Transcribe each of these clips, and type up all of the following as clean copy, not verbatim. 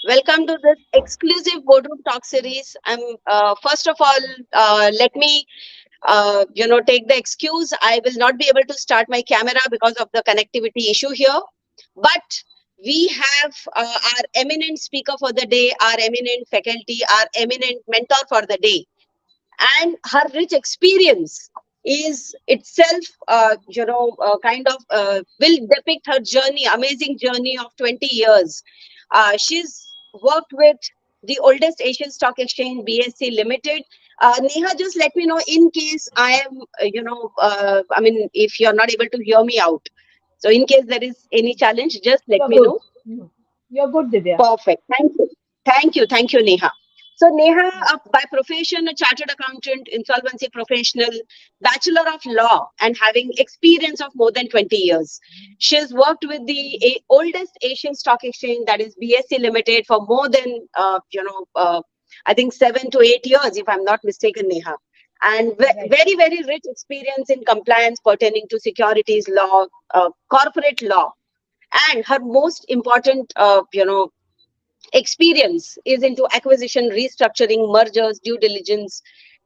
Welcome to this exclusive Boardroom Talk series. I'm first of all, let me take the excuse. I will not be able to start my camera because of the connectivity issue here. But we have our eminent speaker for the day, our eminent faculty, our eminent mentor for the day, and her rich experience is itself kind of will depict her journey, amazing journey of 20 years. She's worked with the oldest Asian stock exchange, BSC Limited. Neha, just let me know in case I am if you're not able to hear me out. So in case there is any challenge, just let You're me good. know. No, you're good, Divya. Perfect. Thank you. Thank you. Thank you, Neha. So, Neha, by profession, a chartered accountant, insolvency professional, Bachelor of Law, and having experience of more than 20 years. She has worked with the oldest Asian stock exchange, that is BSC Limited, for more than, I think 7 to 8 years, if I'm not mistaken, Neha. And Right. very, very rich experience in compliance pertaining to securities law, corporate law, and her most important experience is into acquisition, restructuring, mergers, due diligence,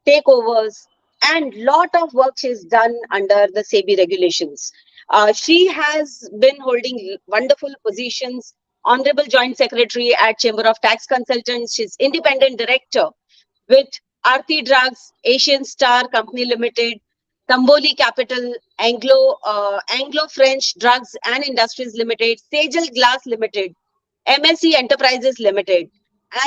takeovers, and lot of work she's done under the SEBI regulations. She has been holding wonderful positions. Honorable Joint Secretary at Chamber of Tax Consultants. She's independent director with Aarti Drugs, Asian Star Company Limited, Tamboli Capital, Anglo French Drugs and Industries Limited, Sejal Glass Limited, MSC Enterprises Limited,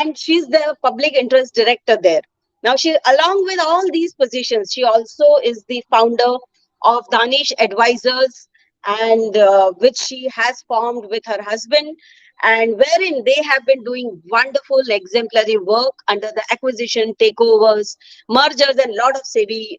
and she's the public interest director there. Now, she, along with all these positions, she also is the founder of Danish Advisors, and which she has formed with her husband, and wherein they have been doing wonderful exemplary work under the acquisition, takeovers, mergers, and lot of SEBI,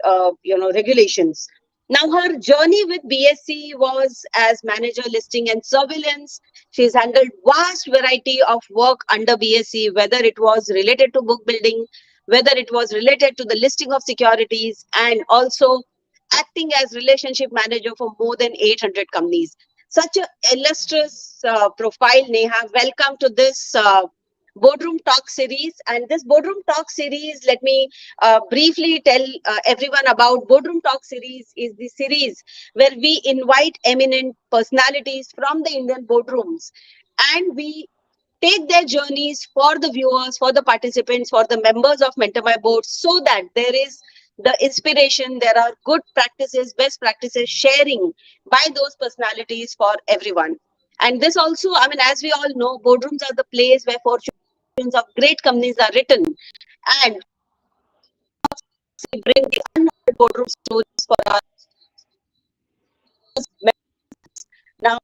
regulations. Now, her journey with BSC was as manager listing and surveillance. She's handled vast variety of work under BSc, whether it was related to book building, whether it was related to the listing of securities, and also acting as relationship manager for more than 800 companies. Such a illustrious profile, Neha. Welcome to this Boardroom Talk series. And this Boardroom Talk series, let me briefly tell everyone about. Boardroom Talk series is the series where we invite eminent personalities from the Indian boardrooms, and we take their journeys for the viewers, for the participants, for the members of Mentor My Board, so that there is the inspiration, there are good practices, best practices sharing by those personalities for everyone. And this also, I mean, as we all know, boardrooms are the place where fortunes of great companies are written. And we bring the unheard boardroom stories for our now.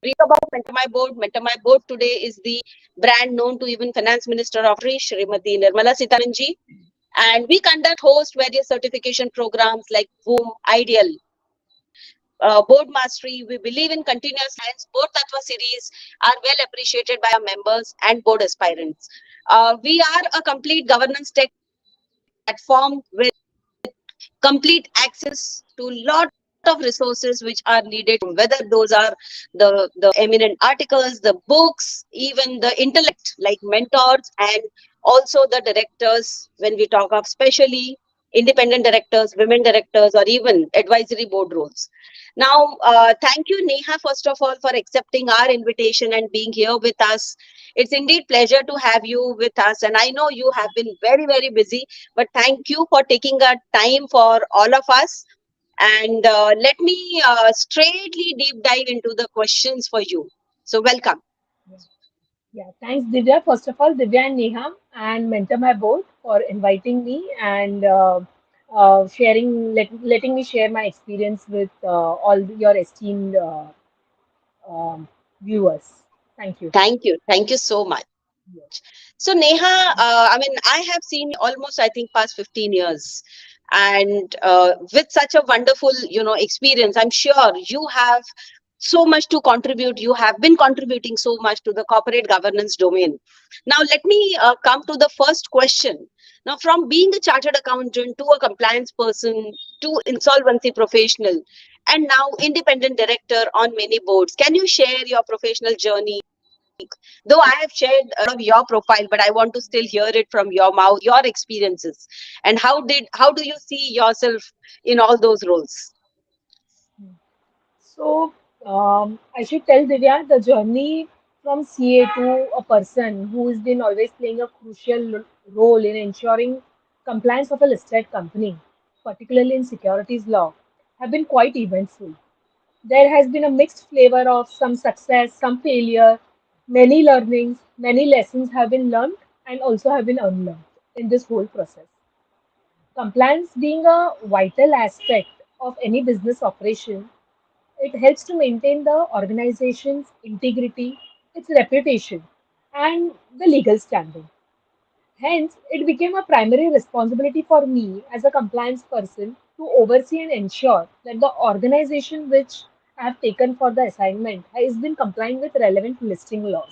Brief about Mentor My Board. Mentor My Board today is the brand known to even Finance Minister of Srimati Nirmala Sitharaman. And we conduct, host various certification programs like Boom, Ideal, Board Mastery. We believe in continuous science. Board Tattva series are well appreciated by our members and board aspirants. We are a complete governance tech platform with complete access to lot of resources which are needed, whether those are the eminent articles, the books, even the intellect like mentors, and also the directors when we talk of specially independent directors, women directors, or even advisory board roles. Now, thank you, Neha, first of all, for accepting our invitation and being here with us. It's indeed pleasure to have you with us, and I know you have been very, very busy, but thank you for taking a time for all of us. And let me straightly deep dive into the questions for you. So, welcome. Yeah. Yeah. Thanks, Divya. First of all, Divya and Neha and Mentor My Board for inviting me and letting me share my experience with all your esteemed um, viewers. Thank you. Thank you. Thank you so much. Yes. So, Neha, I mean, I have seen almost, I think, past 15 years. And with such a wonderful, experience, I'm sure you have so much to contribute. You have been contributing so much to the corporate governance domain. Now, let me come to the first question. Now, from being a chartered accountant to a compliance person to insolvency professional, and now independent director on many boards, can you share your professional journey? Though I have shared a lot of your profile, but I want to still hear it from your mouth, your experiences, and how do you see yourself in all those roles? So, I should tell Divya the journey from CA to a person who has been always playing a crucial role in ensuring compliance of a listed company, particularly in securities law, have been quite eventful. There has been a mixed flavor of some success, some failure, many learnings, many lessons have been learned and also have been unlearned in this whole process. Compliance being a vital aspect of any business operation, it helps to maintain the organization's integrity, its reputation, and the legal standing. Hence, it became a primary responsibility for me as a compliance person to oversee and ensure that the organization which I have taken for the assignment has been complying with relevant listing laws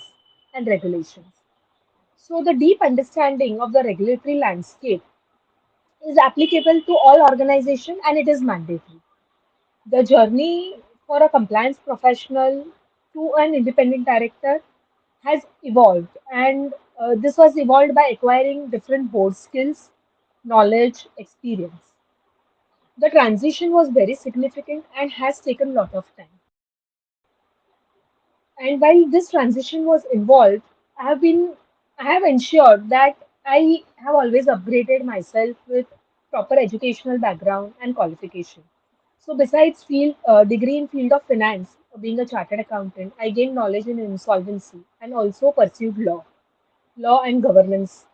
and regulations. So, the deep understanding of the regulatory landscape is applicable to all organizations and it is mandatory. The journey for a compliance professional to an independent director has evolved, and this was evolved by acquiring different board skills, knowledge, experience. The transition was very significant and has taken a lot of time. And while this transition was involved, I have been I have ensured that I have always upgraded myself with proper educational background and qualification. So besides field degree in field of finance, being a chartered accountant, I gained knowledge in insolvency and also pursued law and governance.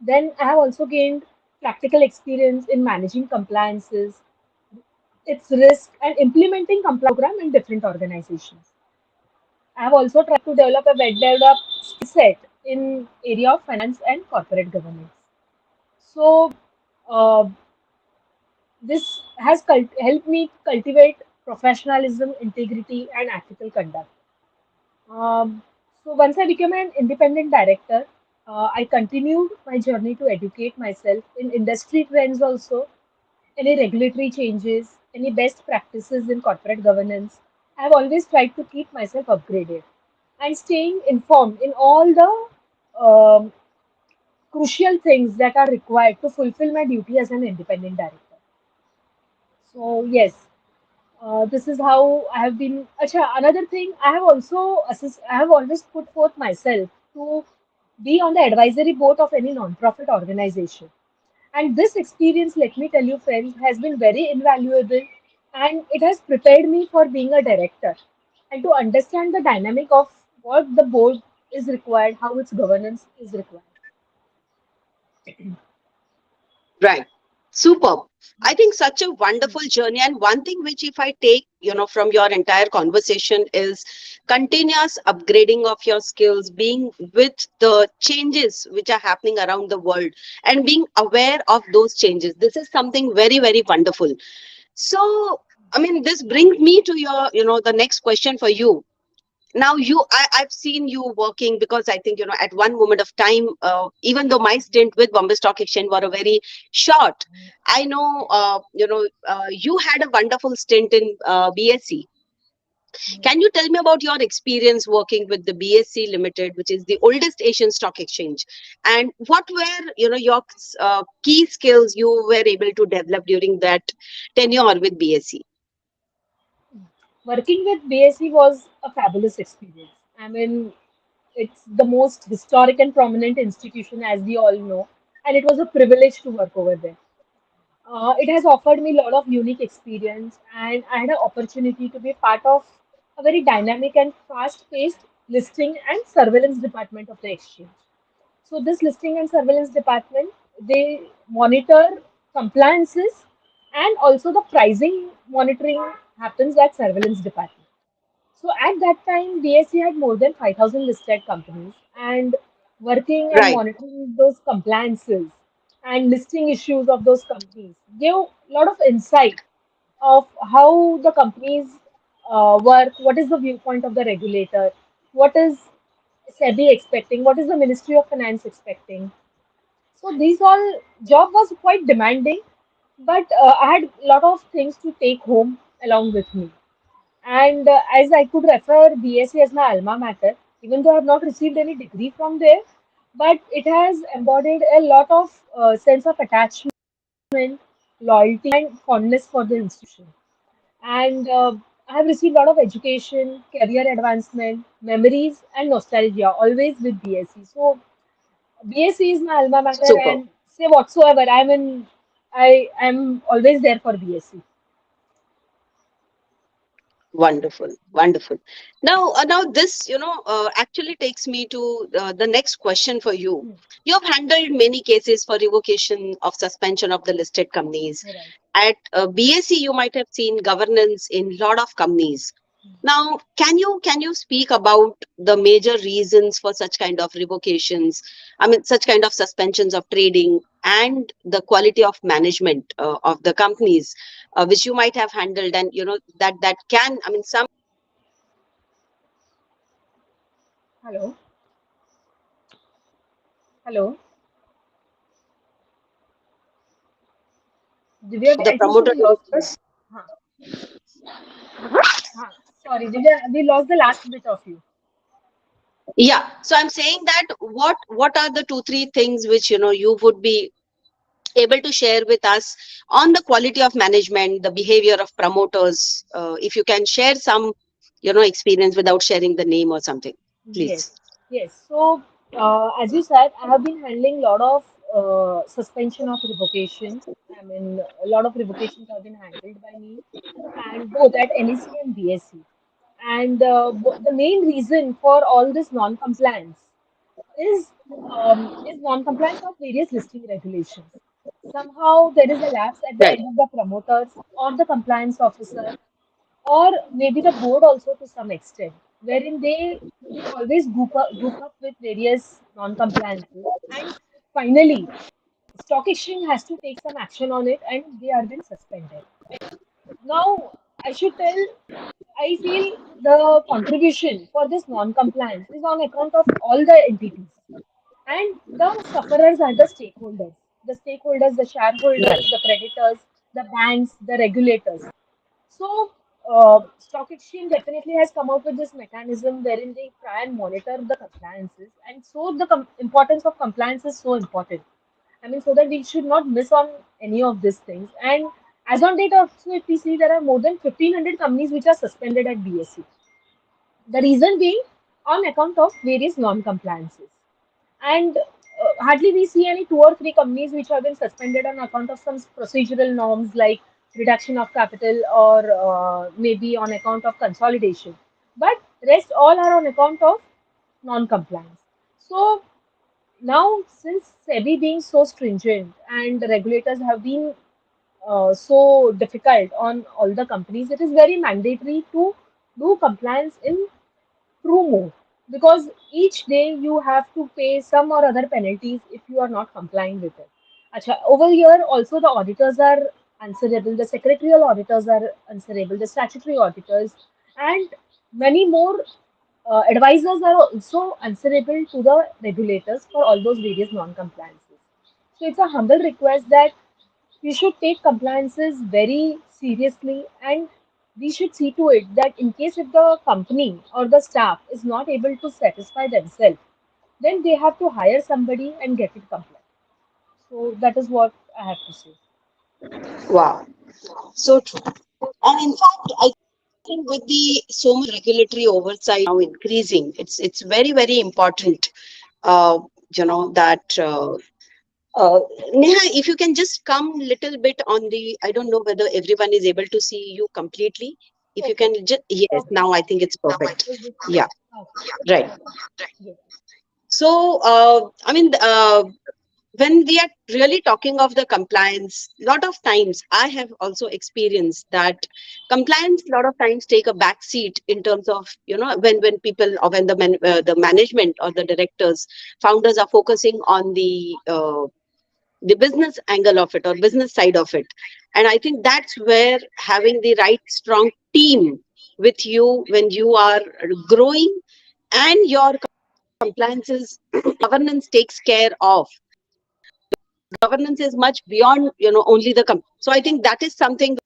Then I have also gained practical experience in managing compliances, its risk, and implementing compliance program in different organizations. I have also tried to develop a well-developed skill set in area of finance and corporate governance. So uh, this has helped me cultivate professionalism, integrity, and ethical conduct. So once I became an independent director, I continued my journey to educate myself in industry trends also, any regulatory changes, any best practices in corporate governance. I have always tried to keep myself upgraded and staying informed in all the crucial things that are required to fulfill my duty as an independent director. So yes, this is how I have been. Acha, another thing, I have always put forth myself to be on the advisory board of any non-profit organization. And this experience, let me tell you, friends, has been very invaluable and it has prepared me for being a director and to understand the dynamic of what the board is required, how its governance is required. Right. Superb. I think such a wonderful journey. And one thing which, if I take, from your entire conversation is continuous upgrading of your skills, being with the changes which are happening around the world and being aware of those changes. This is something very, very wonderful. So, I mean, this brings me to the next question for you. Now I've seen you working, because I think at one moment of time, even though my stint with Bombay Stock Exchange were a very short, I know you had a wonderful stint in BSc. Can you tell me about your experience working with the BSc Limited, which is the oldest Asian stock exchange, and what were your key skills you were able to develop during that tenure with BSc? Working with BSc was a fabulous experience. I mean, it's the most historic and prominent institution, as we all know, and it was a privilege to work over there. It has offered me a lot of unique experience, and I had an opportunity to be part of a very dynamic and fast-paced listing and surveillance department of the exchange. So this listing and surveillance department, they monitor compliances and also the pricing monitoring happens at surveillance department. So at that time, BSE had more than 5,000 listed companies and working and Right. monitoring those compliances and listing issues of those companies gave a lot of insight of how the companies work, what is the viewpoint of the regulator, what is SEBI expecting, what is the Ministry of Finance expecting. So these all job was quite demanding, but I had a lot of things to take home along with me. And as I could refer BSc as my alma mater, even though I have not received any degree from there, but it has embodied a lot of sense of attachment, loyalty, and fondness for the institution. And I have received a lot of education, career advancement, memories, and nostalgia, always with BSc. So BSc is my alma mater, Super. and say whatsoever, I am always there for BSc. Wonderful, wonderful. Now this, actually takes me to the next question for you. Hmm. You have handled many cases for revocation of suspension of the listed companies. Right. At BSc, you might have seen governance in lot of companies. Now, can you speak about the major reasons for such kind of revocations? I mean, such kind of suspensions of trading and the quality of management of the companies, which you might have handled, and that can, I mean, some Hello. Hello. Divya, the I think so promoter we lost you. directors. Huh. Huh. Sorry, Divya, we lost the last bit of you. Yeah, so I'm saying that what are the two three things which you would be able to share with us on the quality of management, the behavior of promoters, if you can share some experience without sharing the name or something, Yes, please. yes. So, as you said, I have been handling a lot of suspension of revocation. I mean, a lot of revocations have been handled by me, and both at NEC and BSc. And the main reason for all this non-compliance is non-compliance of various listing regulations. Somehow there is a lapse at the Right. end of the promoters or the compliance officer or maybe the board also to some extent, wherein they always group up with various non-compliances, and finally, stock exchange has to take some action on it, and they are then suspended. Now, I should tell, I feel the contribution for this non-compliance is on account of all the entities, and the sufferers are the stakeholders. The stakeholders, the shareholders, Right. the creditors, the banks, the regulators. So, stock exchange definitely has come up with this mechanism wherein they try and monitor the compliances, and so the importance of compliance is so important. I mean, so that we should not miss on any of these things. And as on date of, so if we see there are more than 1,500 companies which are suspended at BSE. The reason being on account of various non-compliances. And hardly we see any two or three companies which have been suspended on account of some procedural norms like reduction of capital or maybe on account of consolidation. But rest all are on account of non-compliance. So now, since SEBI being so stringent and the regulators have been so difficult on all the companies, it is very mandatory to do compliance in true move, because each day you have to pay some or other penalties if you are not complying with it. Acha, over here also the auditors are answerable, the secretarial auditors are answerable, the statutory auditors, and many more advisors are also answerable to the regulators for all those various non-compliances. So it's a humble request that we should take compliances very seriously, and we should see to it that in case if the company or the staff is not able to satisfy themselves, then they have to hire somebody and get it compliant. So that is what I have to say. Wow, so true. And in fact, I think with the so much regulatory oversight now increasing, it's very very important. Uh, that. Uh, Neha, if you can just come little bit on the, I don't know whether everyone is able to see you completely. If you Okay, can just, yes, okay. now I think it's perfect. Is this Yeah, okay? right. Yes. So, I mean, when we are really talking of the compliance, lot of times I have also experienced that compliance lot of times take a back seat in terms of when people or when the management or the directors, founders are focusing on the business angle of it or business side of it. And I think that's where having the right strong team with you when you are growing and your compliances governance takes care of, governance is much beyond only the so I think that is something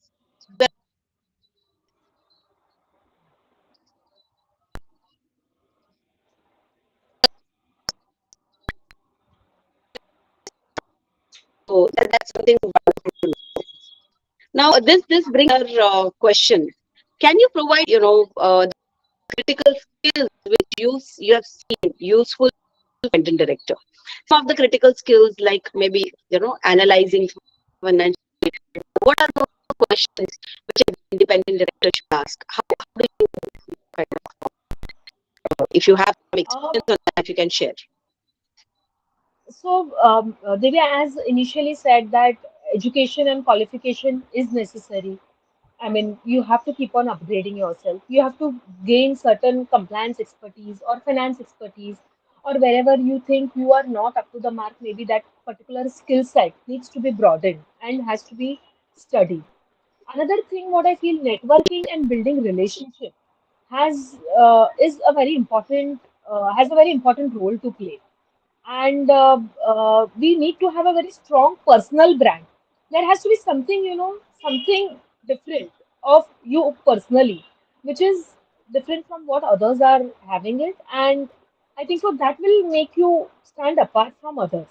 So that's something wonderful to know. Now, this brings our question. Can you provide, the critical skills which you have seen useful to independent director? Some of the critical skills, like maybe analyzing financial. What are those questions which an independent director should ask? How do you kind of, if you have some Uh, experience on that, you can share. Divya, as initially said, that education and qualification is necessary. I mean, you have to keep on upgrading yourself. You have to gain certain compliance expertise or finance expertise, or wherever you think you are not up to the mark, maybe that particular skill set needs to be broadened and has to be studied. Another thing, what I feel, networking and building relationship is a very important has a very important role to play, and we need to have a very strong personal brand. There has to be something, something different of you personally, which is different from what others are having it, and I think so that will make you stand apart from others.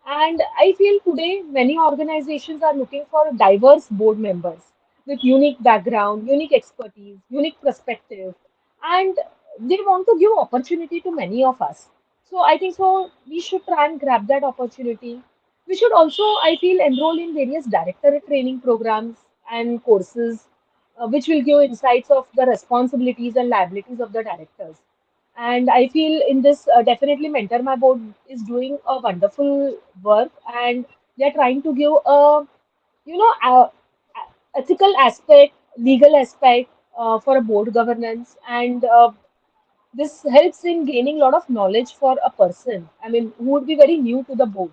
And I feel today many organizations are looking for diverse board members with unique background, unique expertise, unique perspective, and they want to give opportunity to many of us. So I think so we should try and grab that opportunity. We should also, I feel, enroll in various director training programs and courses, which will give insights of the responsibilities and liabilities of the directors. And I feel in this, definitely Mentor My Board is doing a wonderful work, and they're trying to give a, you know, ethical aspect, legal aspect for a board governance, and this helps in gaining a lot of knowledge for a person. I memean, who would be very new to the board,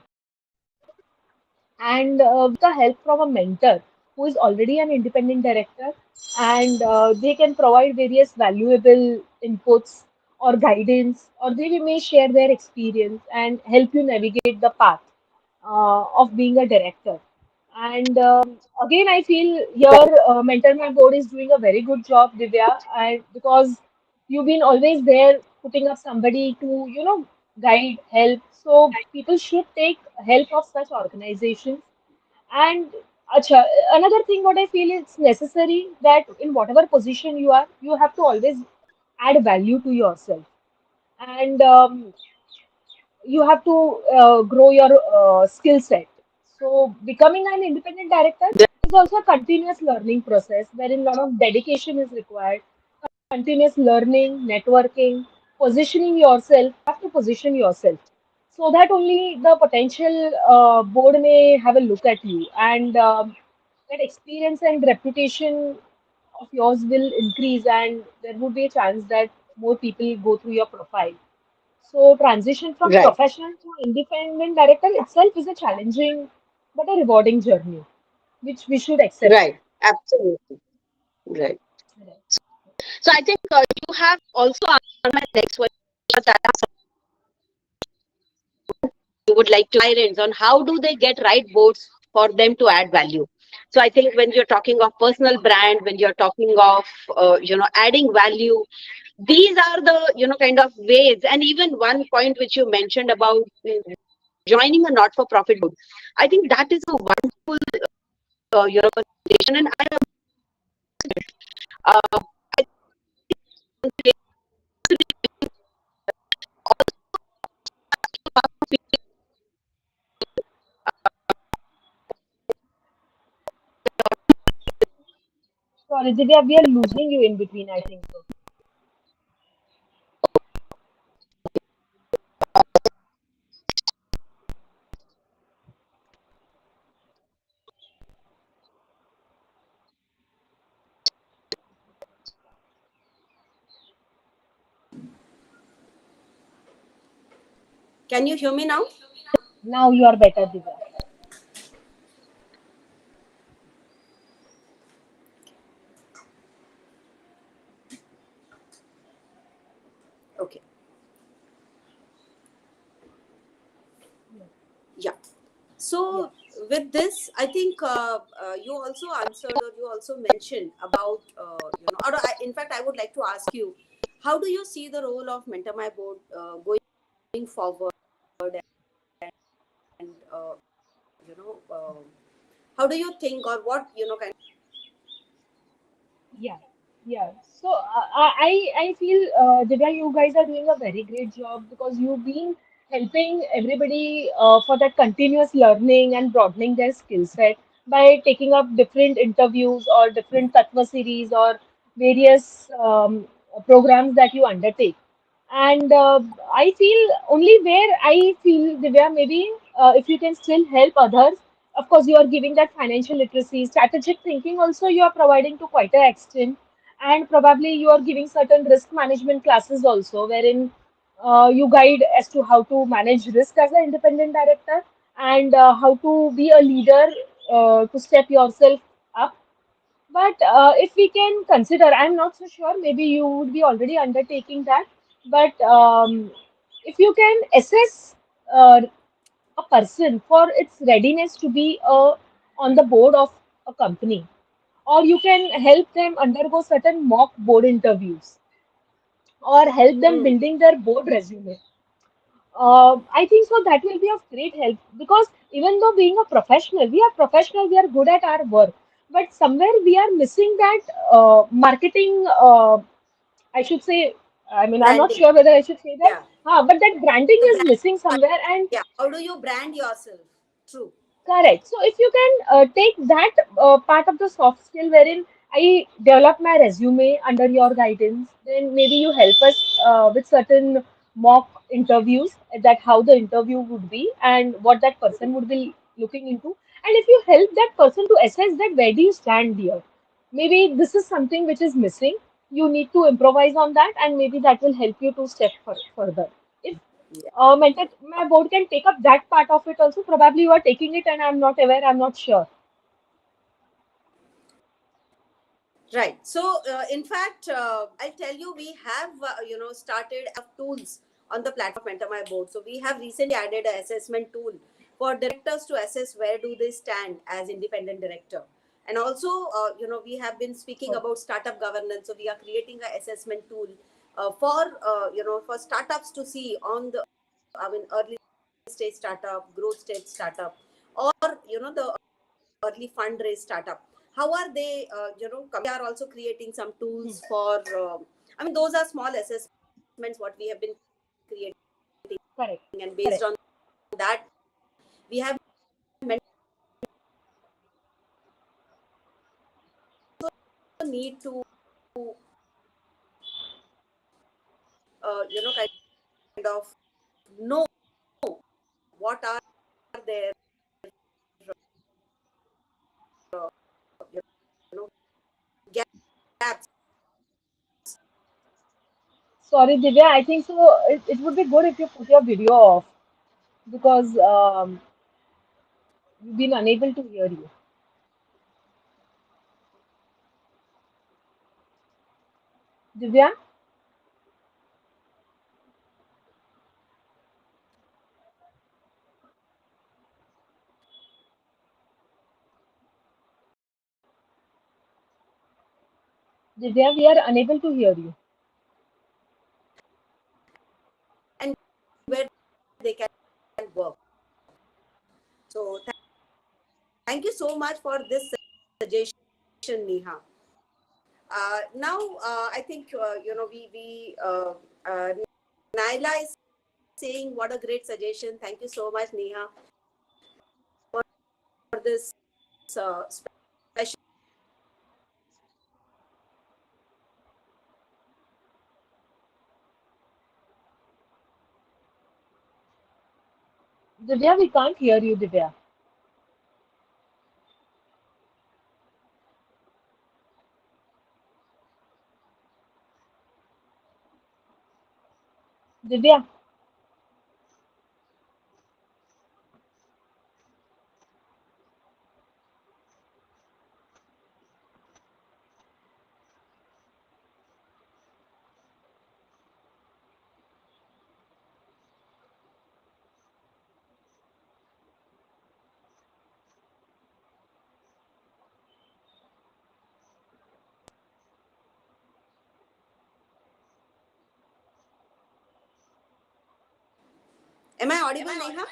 and with the help from a mentor who is already an independent director, and they can provide various valuable inputs or guidance, or they may share their experience and help you navigate the path of being a director. And again, I feel here Mentor My Board is doing a very good job, Divya, and because you've been always there putting up somebody to, guide, help. So people should take help of such organizations. And acha, another thing what I feel is necessary that in whatever position you are, you have to always add value to yourself. And you have to grow your skill set. So becoming an independent director is also a continuous learning process wherein a lot of dedication is required, continuous learning, networking, positioning yourself. You have to position yourself so that only the potential board may have a look at you, and that experience and reputation of yours will increase, and there would be a chance that more people go through your profile. So transition from Right, professional to independent director itself is a challenging but a rewarding journey, which we should accept it. right, absolutely, right. Right. So I think you have also answered my next question. Because that is you would like to guidance on how do they get right boards for them to add value. So I think when you're talking of personal brand, when you're talking of adding value, these are the kind of ways. And even one point which you mentioned about joining a not-for-profit board, I think that is a wonderful consideration. And I uh, Sorry, Divya, we are losing you in between, I think so. can you hear me now? Now you are better, Divya. Okay. Yeah. Yeah. So with this, I think you also answered or you also mentioned about or in fact, I would like to ask you, how do you see the role of Mentor My Board going forward, and you know, how do you think, or what, kind Yeah, yeah. So I feel Divya, you guys are doing a very great job because you've been helping everybody for that continuous learning and broadening their skill set by taking up different interviews or different Tattva series or various programs that you undertake. And I feel only where I feel, Divya, maybe if you can still help others, of course, you are giving that financial literacy, strategic thinking also you are providing to quite an extent. And probably you are giving certain risk management classes also, wherein you guide as to how to manage risk as an independent director and how to be a leader to step yourself up. But if we can consider, I'm not so sure, maybe you would be already undertaking that. But if you can assess a person for its readiness to be on the board of a company, or you can help them undergo certain mock board interviews, or help them Hmm. building their board resume. I think so that will be of great help because even though being a professional, we are professional, we are good at our work, but somewhere we are missing that marketing. I should say, I mean, I'm not Branding. sure whether I should say that, Yeah. but that branding To is brand. missing somewhere, and Yeah. How do you brand yourself? True. correct. So if you can take that part of the soft skill wherein I develop my resume under your guidance, then maybe you help us with certain mock interviews that how the interview would be and what that person would be looking into. And if you help that person to assess that where do you stand here, maybe this is something which is missing. You need to improvise on that, and maybe that will help you to step further. If Yeah. my board can take up that part of it also. Probably you are taking it and I'm not aware, I'm not sure. Right. So, in fact, I'll tell you, we have, started tools on the platform Mentor My Board. So, we have recently added an assessment tool for directors to assess where do they stand as independent director. And also, we have been speaking Oh, about startup governance. So, we are creating an assessment tool for startups to see on the, I mean, early stage startup, growth stage startup, or, the early fundraise startup, how are they, we are also creating some hmm, tools for, I mean, those are small assessments what we have been creating, correct, and based correct. on that we have need to, kind of know what are their, you know gaps. Sorry, Divya, I think so. It would be good if you put your video off because we've been unable to hear you. Divya, Divya, we are unable to hear you. And where they can work. So thank you so much for this suggestion, Neha. Now, I think, uh, Naila is saying what a great suggestion. Thank you so much, Neha, for this special. Divya, we can't hear you, Divya. Divya, Am I audible, Neha?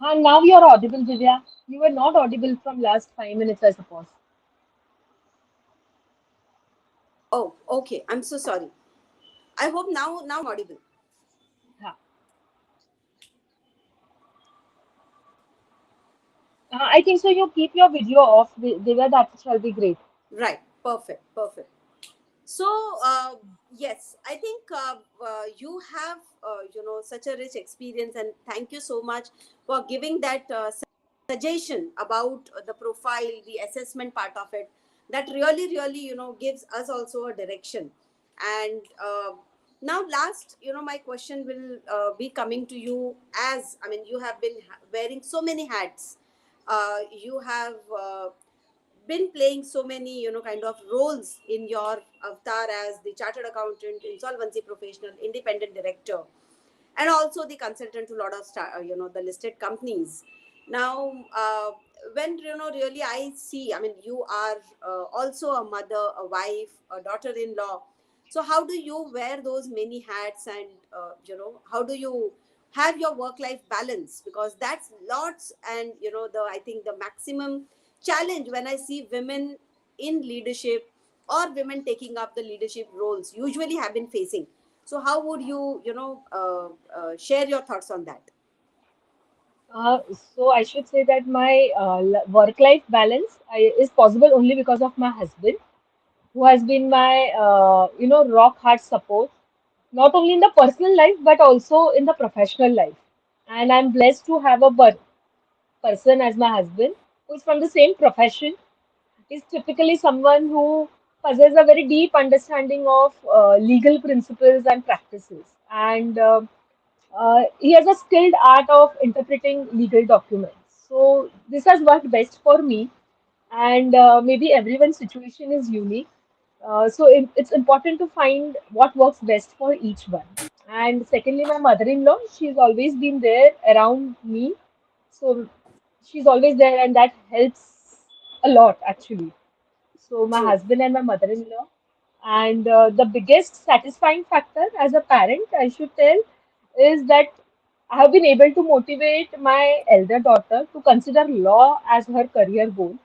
And now you're audible, Divya. You were not audible from last 5 minutes, I suppose. Oh, okay. I'm so sorry. I hope now I'm audible. Yeah. I think so. You keep your video off, Divya. That shall be great. Right. Perfect. Perfect. So, yes, I think you have, such a rich experience, and thank you so much for giving that suggestion about the profile, the assessment part of it. That really, really, gives us also a direction. And now, last, my question will be coming to you as, I mean, you have been wearing so many hats. You have been playing so many kind of roles in your avatar as the chartered accountant, insolvency professional, independent director, and also the consultant to a lot of the listed companies. Now, when really I see, I mean, you are also a mother, a wife, a daughter-in-law. So how do you wear those many hats, and how do you have your work-life balance? Because that's lots, and the I think the maximum challenge when I see women in leadership or women taking up the leadership roles usually have been facing. So how would you, share your thoughts on that? So I should say that my work-life balance is possible only because of my husband, who has been my rock hard support, not only in the personal life but also in the professional life. And I'm blessed to have a person as my husband who is from the same profession, is typically someone who possesses a very deep understanding of legal principles and practices. And he has a skilled art of interpreting legal documents. So this has worked best for me. And maybe everyone's situation is unique. It's important to find what works best for each one. And secondly, my mother-in-law, she's always been there around me. So she's always there, and that helps a lot actually. So my True. husband and my mother-in-law. And the biggest satisfying factor as a parent, I should tell, is that I have been able to motivate my elder daughter to consider law as her career goal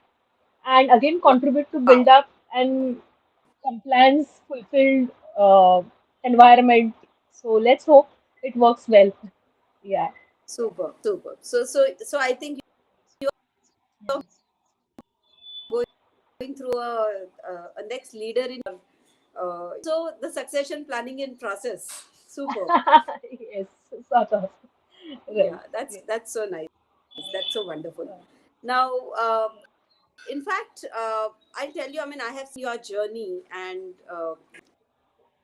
and again contribute to build Wow. up and compliance fulfilled uh, environment. So let's hope it works well. Yeah. Super, super. So I think you're going through a next leader in so the succession planning in process. Super. Yes, sort of. Right. Yeah, that's Yes. that's so nice. That's so wonderful. Uh, Now, in fact, I'll tell you. I mean, I have seen your journey, and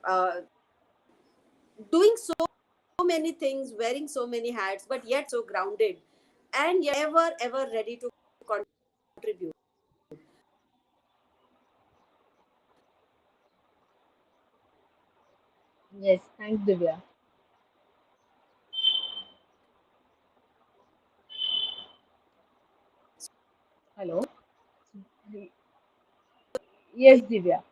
uh, doing so many things, wearing so many hats, but yet so grounded, and yet ever ready to contribute. yes. Thanks, Divya. Hello. So, Yes, Divya.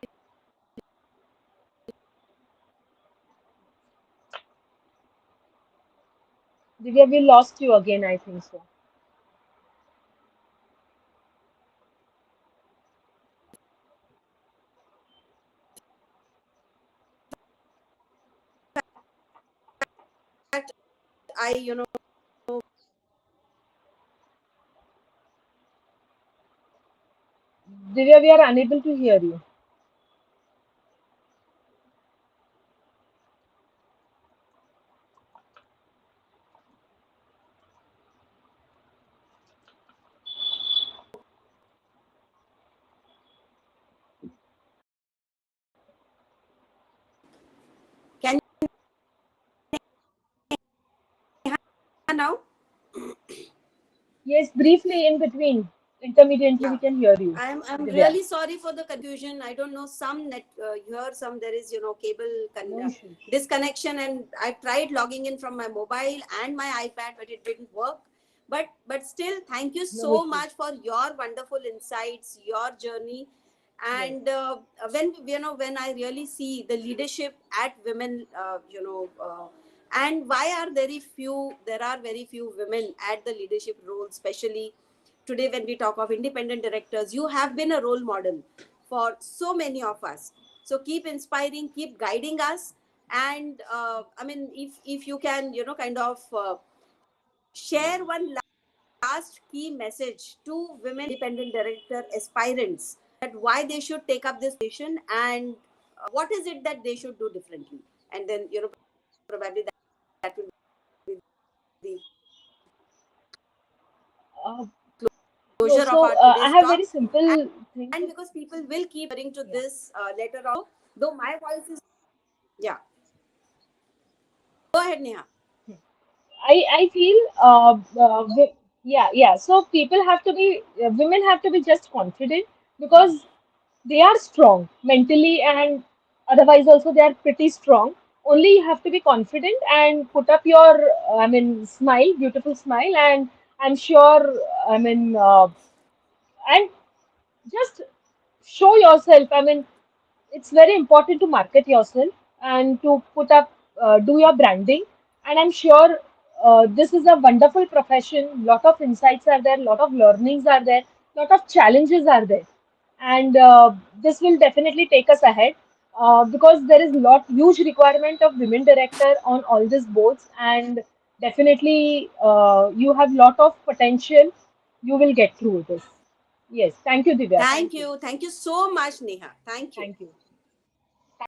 Divya, we lost you again, I think so. in fact, I Divya, we are unable to hear you. can you now. Yes, briefly in between, intermittently, we Yeah, can hear you, I'm Divya. really sorry for the confusion. I don't know, some net here, some there is cable No issues. disconnection, and I tried logging in from my mobile and my iPad, but it didn't work. But still, thank you No so issues. much for your wonderful insights, your journey, Yes. and when I really see the leadership at women, And why are there are very few women at the leadership role, especially today when we talk of independent directors. You have been a role model for so many of us, so keep inspiring, keep guiding us. And I mean, if you can, kind of share one last key message to women independent director aspirants, that why they should take up this position, and what is it that they should do differently, and then probably that will be the Uh, no, closure of so our I today's have very talk. simple thing And to, because people will keep referring to yeah. this later on, though my voice is, yeah, go ahead, Neha. I feel yeah, yeah. So people have to be women have to be just confident because they are strong mentally and otherwise also they are pretty strong. Only you have to be confident and put up your I mean smile, beautiful smile, and I'm sure I mean and just show yourself. I mean it's very important to market yourself and to put up do your branding, and I'm sure this is a wonderful profession. Lot of insights are there, lot of learnings are there, lot of challenges are there, and this will definitely take us ahead because there is lot huge requirement of women director on all these boards, and definitely you have lot of potential. You will get through this. Yes, thank you, Divya. Thank you. Thank you so much, Neha. Thank you. Thank you.